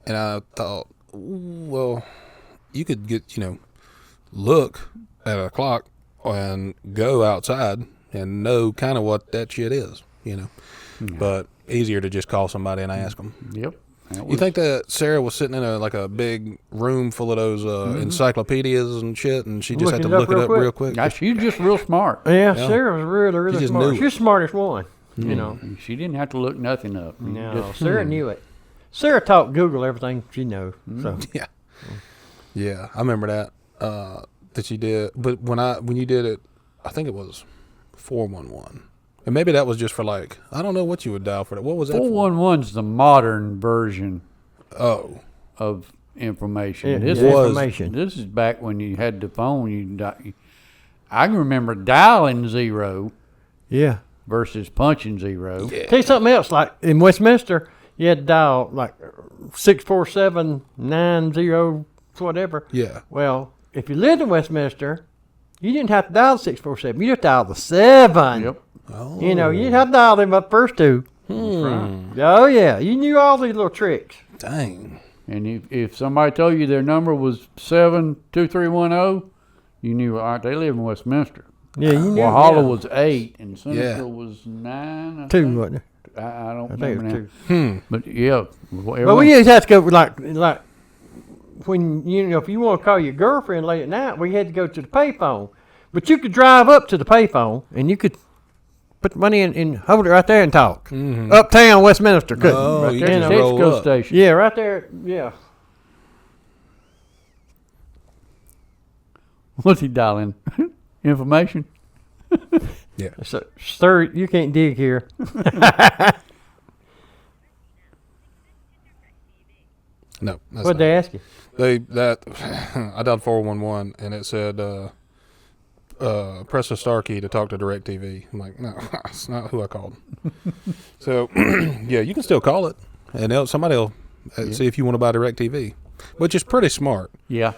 And I thought, well, you could get, look at a clock and go outside and know kind of what that shit is, But easier to just call somebody and ask them. Yep. You think that Sarah was sitting in a big room full of those encyclopedias and shit, and she just had to Looking it look it up real quick? Gosh, she's just real smart. Yeah, Sarah was really just smart. knew. She was the smartest one. She didn't have to look nothing up. No, Sarah knew it. Sarah taught Google everything she knows. So Yeah, I remember that she did. But when you did it, I think it was 411, and maybe that was just for like I don't know what you would dial for that. What was that? 411's the modern version Oh, of information. Yeah, This yeah, was information. This is back when you had the phone. I can remember dialing 0 yeah. versus punching 0. yeah. Tell you something else. Like in Westminster, you had to dial like 647-90 whatever. Yeah. Well, if you lived in Westminster, you didn't have to dial 647. You just dialed the 7. Yep. Oh. You didn't have to dial them up first 2. Oh yeah, you knew all these little tricks. Dang. And if somebody told you their number was 72310, you knew, all right, they live in Westminster. Yeah, you knew. Walhalla yeah. was 8 and Centerville was 9. I 2, think. wasn't it? I don't I think remember it now. was 2. But yeah, But we used to have to go like when if you want to call your girlfriend late at night, we had to go to the payphone. But you could drive up to the payphone and you could put the money in and hold it right there and talk. Uptown Westminster, couldn't Oh, right you there just at the roll Texaco up. station. Yeah, right there. Yeah. What's he dialing? Information. Yeah. So, sir, you can't dig here. No. That's What'd not. they ask you? I dialed 411 and it said press the star key to talk to DirecTV. I'm like, no, that's not who I called. So yeah, you can still call it and somebody will see if you want to buy DirecTV, which is pretty smart. Yeah.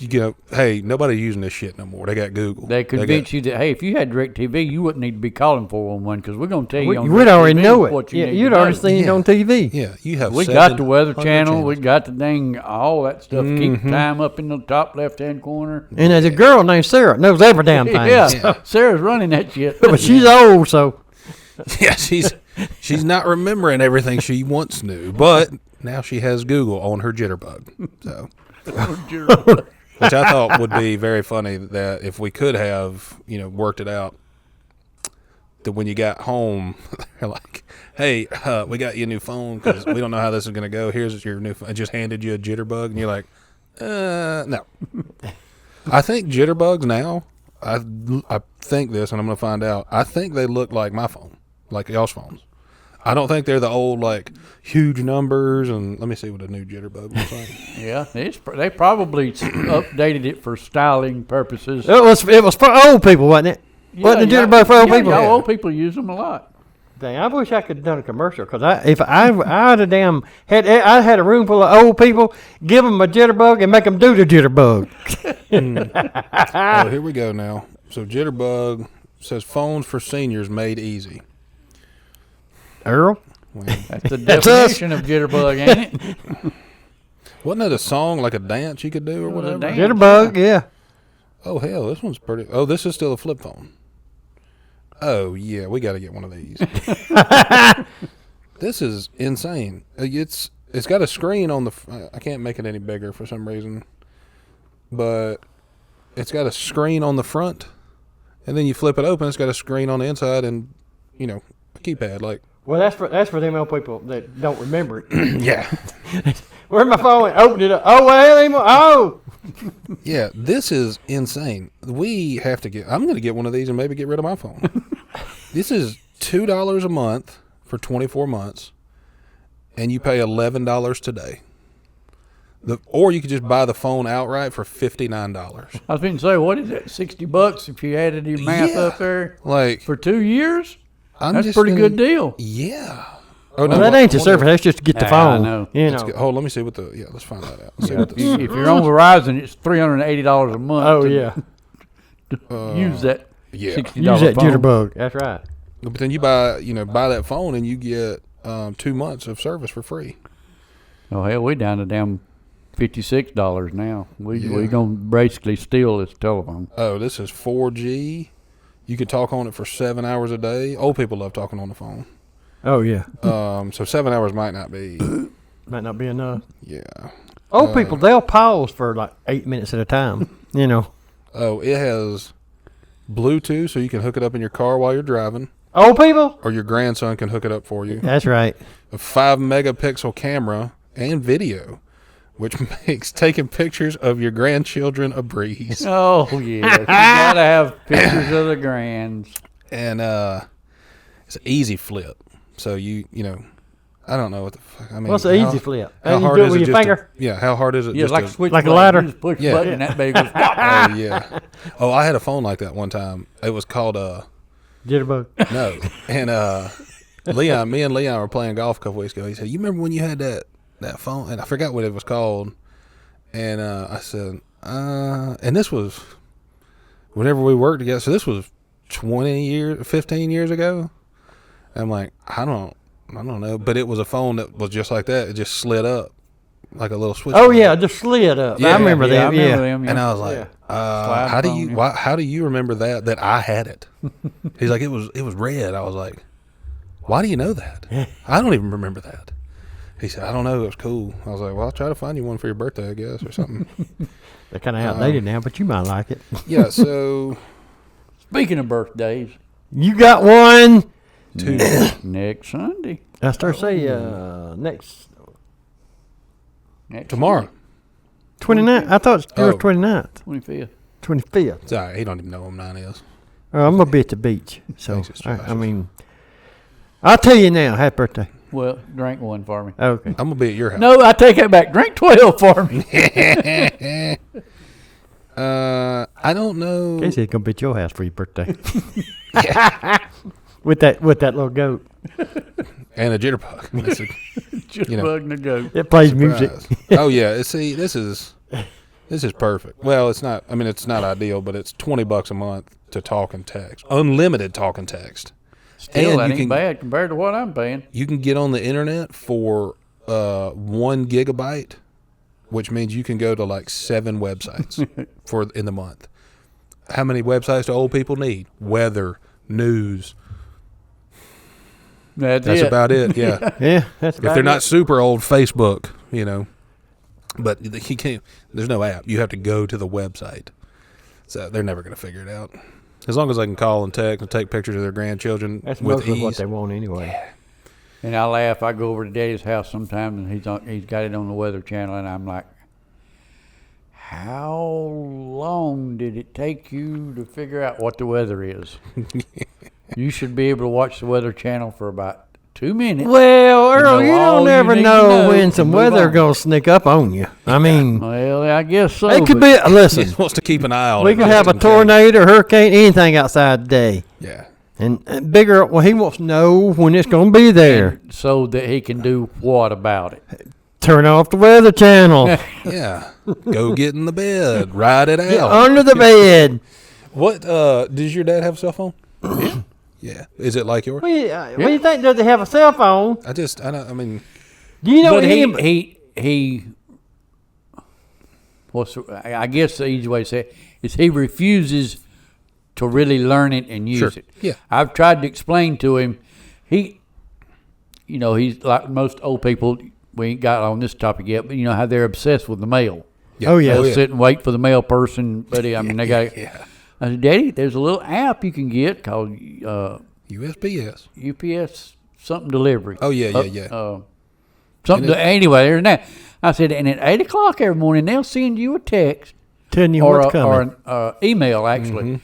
You know, hey, nobody's using this shit no more. They got Google. They convince you that, hey, if you had DirecTV, you wouldn't need to be calling 411 because we're going to tell you on We'd already DirecTV know it. what you Yeah, need you'd to already know. seen it on TV. Yeah, you have. We got the Weather 700 Channel. channels. We got the dang, all that stuff. Keep time up in the top left-hand corner. And there's a girl named Sarah knows every damn thing. Yeah, Sarah's running that shit. But she's old, so Yeah, she's not remembering everything she once knew, but now she has Google on her jitterbug. So, which I thought would be very funny that if we could have, worked it out, that when you got home, they're like, "Hey, we got you a new phone because we don't know how this is going to go. Here's your new phone." I just handed you a jitterbug, and you're like, "No." I think jitterbugs now. I think this, and I'm going to find out. I think they look like my phone, like y'all's phones. I don't think they're the old huge numbers. And let me see what a new jitterbug looks like. Yeah, they probably updated it for styling purposes. it was for old people, wasn't it? Wasn't the jitterbug for old people? Yeah, old people use them a lot. Dang, I wish I could have done a commercial because if I had I had a room full of old people, give them a jitterbug and make them do the jitterbug. Oh, here we go now. So jitterbug says phones for seniors made easy. Earl, That's the That's us. definition of jitterbug, ain't it? Wasn't it a song like a dance you could do or It was a whatever? dance. jitterbug, yeah. Oh hell, this one's pretty. Oh, this is still a flip phone. Oh yeah, we got to get one of these. This is insane. It's got a screen on the. I can't make it any bigger for some reason, but it's got a screen on the front, and then you flip it open. It's got a screen on the inside, and a keypad. Like, Well, that's for them old people that don't remember it. yeah, Where's my phone? Opened it up. Oh well, oh. yeah. This is insane. We have to get. I'm going to get one of these and maybe get rid of my phone. This is $2 a month for 24 months, and you pay $11 today. Or you could just buy the phone outright for $59. I was going to say, what is that? $60 if you added your math Yeah. up there Like, for 2 years? I'm That's a just pretty gonna- good deal. Yeah. Oh, Well, that ain't the service. That's just to get the Yeah, phone. I know. You Let's know. get, let me see what the. Yeah, let's find that out. Let's see Yeah, what if, you, this. if you're on Verizon, it's $380 a month. Oh to yeah. use that Yeah. $60 Use that phone. jitterbug. That's right. But then you buy that phone and you get 2 months of service for free. Oh hell, we down to damn $56 now. We Yeah. gonna basically steal this telephone. Oh, this is 4G. You could talk on it for 7 hours a day. Old people love talking on the phone. Oh yeah. So 7 hours might not be. Might not be enough. Yeah. Old people, they'll pause for like 8 minutes at a time. You know. Oh, it has Bluetooth, so you can hook it up in your car while you're driving, Old people. or your grandson can hook it up for you. That's right. A 5-megapixel camera and video, which makes taking pictures of your grandchildren a breeze. Oh yes, you gotta have pictures of the grands. And it's an easy flip. So I don't know what the fuck. I mean, What's the easy flip? How You hard do it is with it your just finger? how hard is it? Yeah, just like to, a switch like a blade. ladder? You just push Yeah. a button and that baby goes. Oh yeah. Oh, I had a phone like that one time. It was called Jitterbug. no, and Leon. Me and Leon were playing golf a couple weeks ago. He said, "You remember when you had that phone?" And I forgot what it was called. And I said, and this was whenever we worked together. So this was 15 years ago. I'm like, I don't know, but it was a phone that was just like that. It just slid up like a little switch. Oh yeah, just slid up. Yeah, I remember I them. remember Yeah. them, yeah. And I was like, how do phone, you yeah. how do you remember that I had it? He's like, it was red. I was like, Why do you know that? I don't even remember that. He said, I don't know. It was cool. I was like, well, I'll try to find you one for your birthday, I guess, or something. They're kind of outdated now, but you might like it. Yeah, so. Speaking of birthdays, You got one. next Sunday. I start say next Tomorrow. 29th. I thought it was Oh. 29th. 25th. 25th. It's all right. He don't even know who mine is. I'm going to be at the beach. So, Thanks, I mean, I'll tell you now. Happy birthday. Well, drink one for me. Okay. I'm going to be at your house. No, I take that back. Drink 12 for me. I don't know. Casey's going to be at your house for your birthday. with that little goat. And a jitterbug. That's a Just You know. bugging the goat. It plays music. surprise. Oh, yeah. See, this is perfect. Well, it's not. I mean, it's not ideal, but it's $20 a month to talk and text. Unlimited talk and text. Still, And that you ain't can- bad compared to what I'm paying. You can get on the internet for 1 gigabyte, which means you can go to like 7 websites in the month. How many websites do old people need? Weather, news. That's it. about it. Yeah. Yeah, that's If they're not super old, Facebook, you know. But he can't. There's no app. You have to go to the website. So they're never going to figure it out. As long as I can call and text and take pictures of their grandchildren That's with mostly ease. what they want anyway. And I laugh. I go over to Daddy's house sometimes, and he's got it on the Weather Channel, and I'm like, how long did it take you to figure out what the weather is? You should be able to watch the Weather Channel for about 2 minutes. Well, Earl, know you all don't you ever need to know know when and some move weather on. going to sneak up on you. I mean, Well, I guess so. it could but be, listen, He wants to keep an eye on we it. could have a tornado, hurricane, anything outside today. Yeah. And bigger, well, he wants to know when it's going to be there. so that he can do what about it? Turn off the Weather Channel. Yeah. Go get in the bed. Ride it Get out. under the bed. What, does your dad have a cell phone? Yeah. Is it like yours? What do you think? Does he have a cell phone? I mean, Do you know But any? he I guess the easy way to say it is he refuses to really learn it and use Sure. it. Yeah. I've tried to explain to him. He's like most old people. We ain't got on this topic yet, but you know how they're obsessed with the mail. yeah. Oh, yeah. They'll sit and wait for the mail person, buddy. I mean, they got. Yeah. I said, Daddy, there's a little app you can get called USPS. UPS something delivery. Oh, yeah. Something. Anyway, there's that. I said, and at 8 o'clock every morning they'll send you a text Telling you or what's coming. an email actually,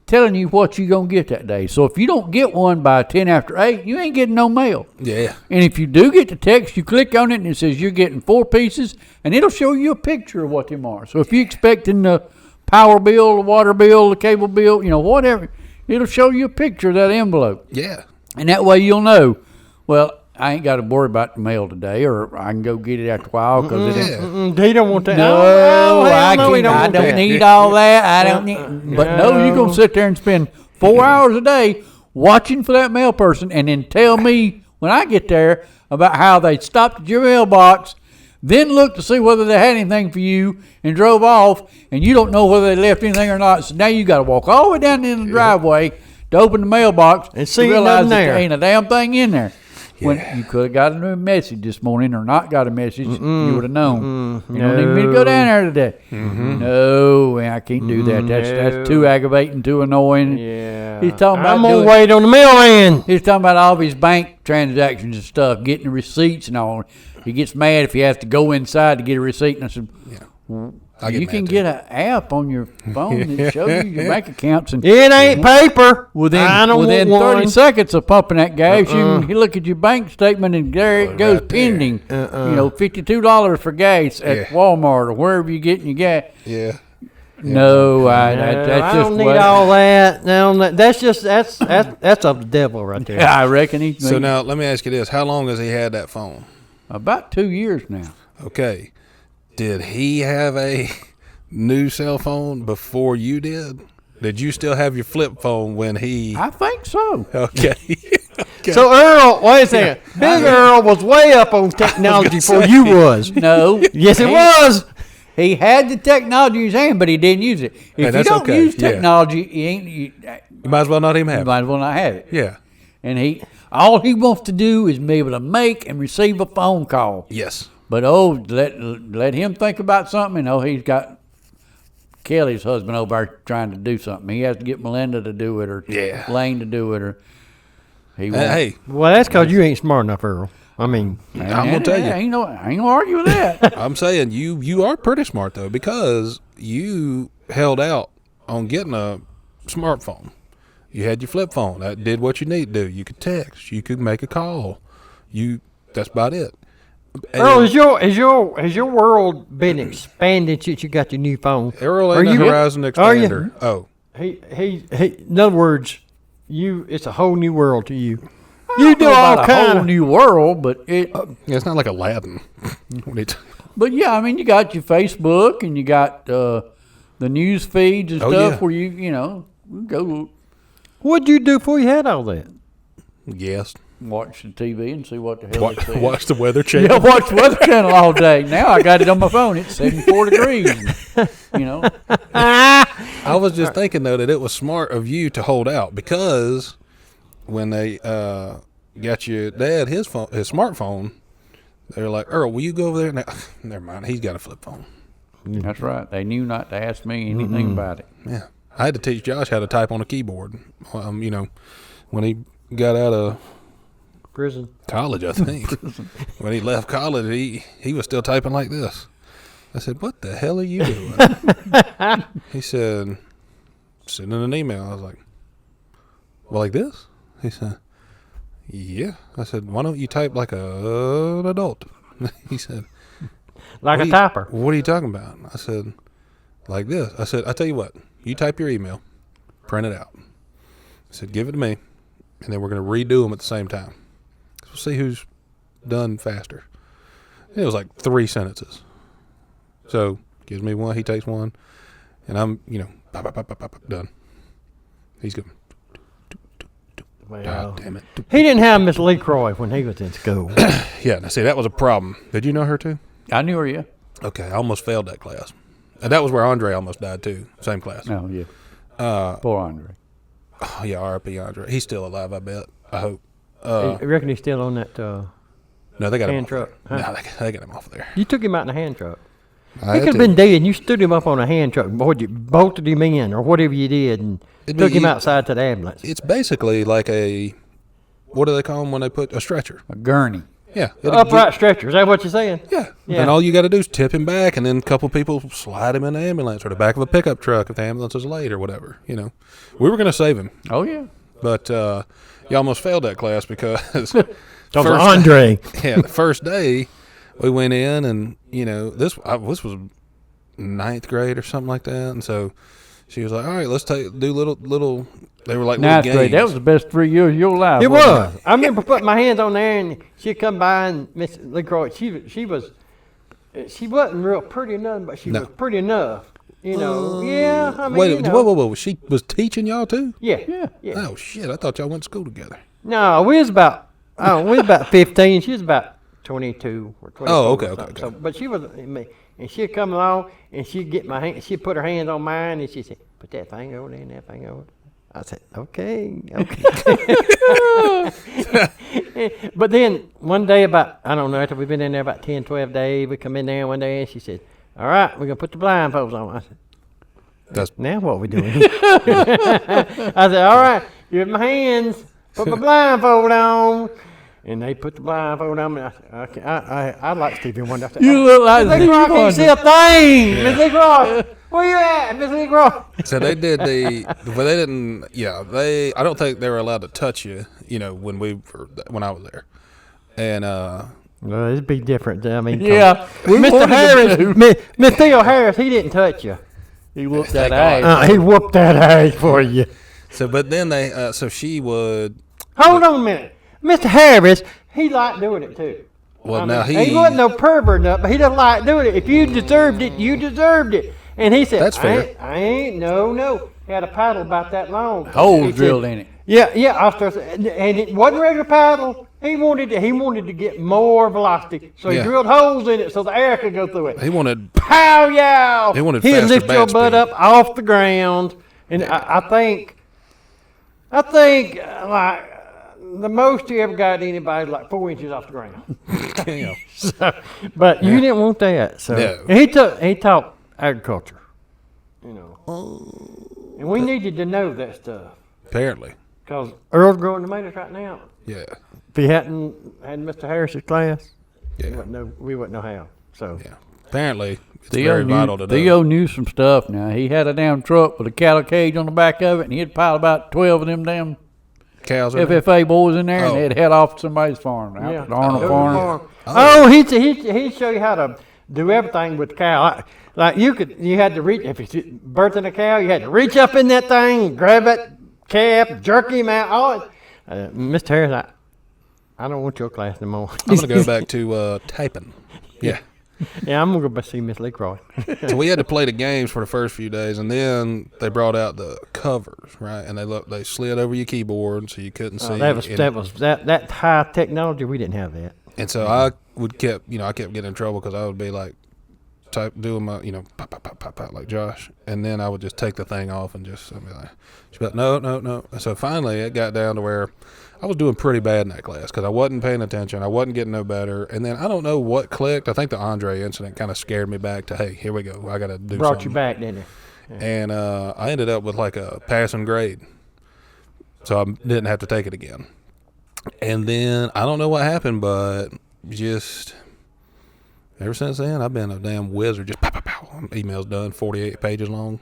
telling you what you're gonna get that day. So if you don't get one by 10 after 8, you ain't getting no mail. Yeah. And if you do get the text, you click on it and it says you're getting 4 pieces, and it'll show you a picture of what them are. So if you're expecting the power bill, the water bill, the cable bill, whatever, it'll show you a picture of that envelope. Yeah. And that way you'll know, well, I ain't got to worry about the mail today, or I can go get it after a while because it ain't. He don't want that. No, Oh, hell I no, he can't. I want don't that. need all that. I don't need. But no, you're gonna sit there and spend 4 hours a day watching for that mail person, and then tell me when I get there about how they stopped at your mailbox, then look to see whether they had anything for you, and drove off, and you don't know whether they left anything or not. So now you got to walk all the way down in the driveway to open the mailbox And see to realize nothing that there. there ain't a damn thing in there. When you could have got a new message this morning or not got a message, you would have known. You don't need me to go down there today. No, I can't do that. That's too aggravating, too annoying. Yeah. He's talking about I'm going doing- to wait on the mailman. He's talking about all of his bank transactions and stuff, getting the receipts and all. He gets mad if he has to go inside to get a receipt. And I said, I get you can mad, get an app on your phone that shows you your bank accounts. And It ain't paper. I don't within want 30 one. seconds of pumping that gas, you can look at your bank statement and there it goes right there. pending. $52 for gas at Yeah. Walmart or wherever you're getting your gas. Yeah. No, I that's just don't need what- all that. No, that's just that's of the devil right there. I reckon he's So now let me ask you this: how long has he had that phone? about 2 years now. Okay. Did he have a new cell phone before you did? Did you still have your flip phone when he? I think so. Okay. So Earl, wait a second. Big Earl was way up on technology before you was. No. Yes, it was. He had the technology in his hand, but he didn't use it. If you that's don't okay, use yeah. technology, you You might as well not even you have it. might as well not have it. Yeah. and all he wants to do is be able to make and receive a phone call. Yes. But let him think about something, and he's got Kelly's husband over there trying to do something. He has to get Melinda to do it, or Lane to do it, or he won't. Hey, Well, that's because you ain't smart enough, Earl. I mean, I'm gonna tell you, I ain't gonna argue with that. I'm saying you are pretty smart though, because you held out on getting a smartphone. You had your flip phone that did what you need to do. You could text, you could make a call. That's about it. Earl, has your world been expanded since you got your new phone? Earl ain't a Horizon expander. Oh, he. In other words, it's a whole new world to you. You do all a kind whole new world, but it's not like Aladdin. But yeah, I mean, you got your Facebook and you got the news feeds and stuff where you go. What'd you do before you had all that? Yes. Watch the TV and see what the hell it says. Watch the Weather Channel. Yeah, watch the Weather Channel all day. Now I got it on my phone. It's 74 degrees. I was just thinking though that it was smart of you to hold out, because when they got your dad his smartphone, they were like, Earl, will you go over there? Now, never mind, he's got a flip phone. That's right. They knew not to ask me anything about it. Yeah, I had to teach Josh how to type on a keyboard. When he got out of prison, college, I think. When he left college, he was still typing like this. I said, "What the hell are you doing?" He said, "Sending an email." I was like, "Well, like this?" He said, "Yeah." I said, "Why don't you type like an adult?" He said, like a typer. What are you talking about? I said, "Like this." I said, "I tell you what. You type your email, print it out." I said, "Give it to me, and then we're going to redo them at the same time. We'll see who's done faster." And it was like 3 sentences. So gives me one, he takes one, and I'm, done. He's going. Well, God damn it. he didn't have Miss LeCroy when he was in school. Yeah, now see, that was a problem. Did you know her too? I knew her, yeah. Okay, I almost failed that class. And that was where Andre almost died too. Same class. Oh, yeah. Poor Andre. Oh, yeah, R.I.P. Andre. He's still alive, I bet. I hope. I reckon he's still on that No, they got him hand off truck. there. Huh? No, they got him off there. You took him out in the hand truck. I He had could have to. been dead. You stood him up on a hand truck. You bolted him in or whatever you did and took him outside to the ambulance. It's basically like what do they call them when they put a stretcher? A gurney. Yeah. Upright stretcher. Is that what you're saying? Yeah. Yeah. And all you got to do is tip him back, and then a couple people slide him in the ambulance or the back of a pickup truck if the ambulance is late or whatever. We were going to save him, Oh, yeah. but you almost failed that class because Andre. the first day we went in, and this was ninth grade or something like that, and so she was like, "All right, let's do little." They were like Ninth little grade. games. That was the best 3 years of your life. It wasn't was. I remember putting my hands on there, and she'd come by, and Miss LeCroy, she wasn't real pretty or nothing, but she was pretty enough. Yeah. I mean, Wait, whoa! She was teaching y'all too? Yeah. Oh shit! I thought y'all went to school together. No, we was about 15. She was about 22 or 24. Oh, okay, or something. okay. So, but she was, and she'd come along and she'd get my hand. She'd put her hands on mine and she'd say, "Put that thing over there and that thing over there." I said, "Okay." But then one day, after we've been in there about 10, 12 days, we come in there one day and she said, "All right, we're gonna put the blindfolds on." I said, "Now what we doing?" I said, "All right, give my hands, put my blindfold on." And they put the blindfold on me. I said, "Okay, I like Stevie Wonder." I said, You look like Miss Stevie LeCroy, I can't Wonder. see a thing. Miss LeCroy, where you at, Miss LeCroy? So they did but they didn't. Yeah, I don't think they were allowed to touch you. When I was there, and Well, it'd be different. I mean, Yeah. Mr. Harris, Mr. Theo Harris, he didn't touch you. He whooped that Thank ass. He whooped that ass for you. so but then they so she would. Hold on a minute. Mr. Harris, he liked doing it too. Well, I now mean, he wasn't no pervert enough, but he didn't like doing it. If you deserved it, you deserved it. And he said, That's fair. I ain't, no. He had a paddle about that long. Holes He drilled said, in it. Yeah, and it wasn't regular paddle. He wanted to get more velocity, so he Yeah. drilled holes in it so the air could go through it. He wanted. Pow yow! He wanted He'd faster lift your bat butt speed. up off the ground, and I think like the most you ever got anybody was like 4 inches off the ground. Damn. But you didn't want that. So No. and he taught agriculture, you know. And we needed to know that stuff. Apparently. Because Earl's growing tomatoes right now. Yeah. If he hadn't had Mr. Harris's class, Yeah. we wouldn't know how. So Yeah. Apparently, it's very vital to know. Theo knew some stuff now. He had a damn truck with a cattle cage on the back of it, and he'd pile about 12 of them damn Cows in there? FFA boys in there, Oh. and they'd head off to somebody's farm, out yeah, to the Arnold It was a farm. Oh, he'd show you how to do everything with the cow. Like you had to reach, if you're birthing a cow, you had to reach up in that thing, grab that calf, jerk him out. All Mr. Harris, I don't want your class no more. I'm going to go back to typing. Yeah. Yeah, I'm gonna go see Miss LeCroy. So we had to play the games for the first few days, and then they brought out the covers, right? And they slid over your keyboard so you couldn't see. That high technology. We didn't have that. And so I kept getting in trouble because I would be like, doing my, pop, pop, pop, pop, pop, like Josh, and then I would just take the thing off and I'd be like, she'd be like, no. And so finally it got down to where I was doing pretty bad in that class because I wasn't paying attention. I wasn't getting no better. And then I don't know what clicked. I think the Andre incident kind of scared me back to, hey, here we go. I got to do Brought something. you back, didn't it? Yeah. And I ended up with like a passing grade. So I didn't have to take it again. And then I don't know what happened, but just ever since then, I've been a damn wizard. Just pow, pow, pow. Emails done, 48 pages long.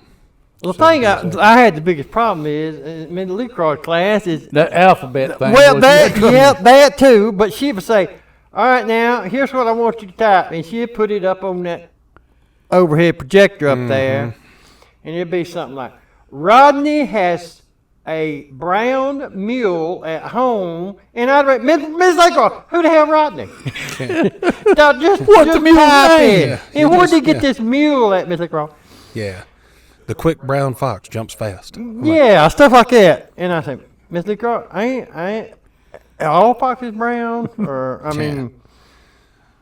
Well, the thing I had the biggest problem is in the LeCroy class is That alphabet thing. well, was- that too. But she would say, "All right, now here's what I want you to type," and she'd put it up on that overhead projector up there, and it'd be something like, "Rodney has a brown mule at home," and I'd write, "Miss LeCroy, who the hell Rodney?" Now, What's the mule's type name? it. And where'd you get this mule at, Miss LeCroy? Yeah. The quick brown fox jumps fast. Yeah, stuff like that. And I say, Miss LeCroy, I ain't all foxes brown, or I mean,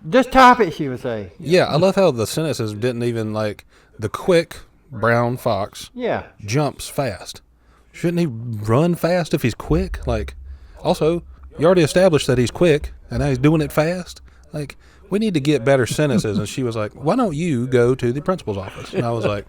just type it. She would say. Yeah, I love how the sentences didn't even like the quick brown fox Yeah. jumps fast. Shouldn't he run fast if he's quick? Like, also, you already established that he's quick, and now he's doing it fast. Like, we need to get better sentences. And she was like, why don't you go to the principal's office? And I was like,